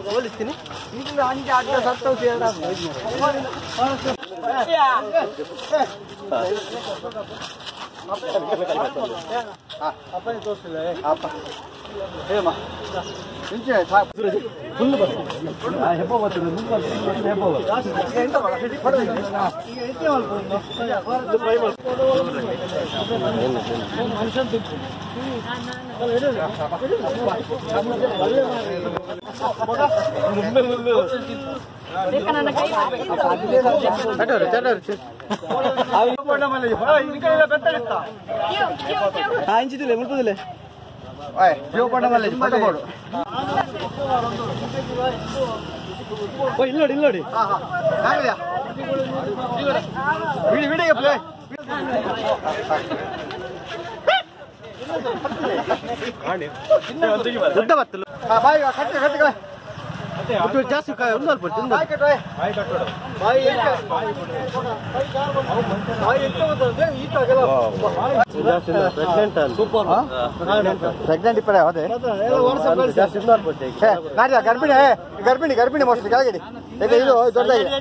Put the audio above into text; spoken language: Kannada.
ಹೋಲಿಸ್ತೀನಿ ಅಪ್ಪನೇ ತೋರಿಸಿಲ್ಲ ಅಪ್ಪ ಹೇಮ ಮುಂಚೆ ಫುಲ್ ಹೆಬ್ಬ ಬರ್ತದೆ ಹೆಬ್ಬ ಹಂಚಿದಿಲ್ಲ ಮುಟ್ಟುದಿಲ್ಲ ಜೀವಪಣ್ಣ ಮಲ್ಲ ಇಲ್ಲಿ ನೋಡಿ ಇಲ್ಲಿ ನೋಡಿ ದೊಡ್ಡ ಬತ್ತಲು ಜಾಸ್ತಿ ಒಂದು ಪ್ರೆಗ್ನೆಂಟ್ ಇಪ್ಪಡೆ ಅದೇ ಗರ್ಭಿಣಿ ಗರ್ಭಿಣಿ ಗರ್ಭಿಣಿ ಮೋಸ್ಟ್ಲಿ ಕೆಳಗಡೆ ಇದು ದೊಡ್ಡದಾಗಿದೆ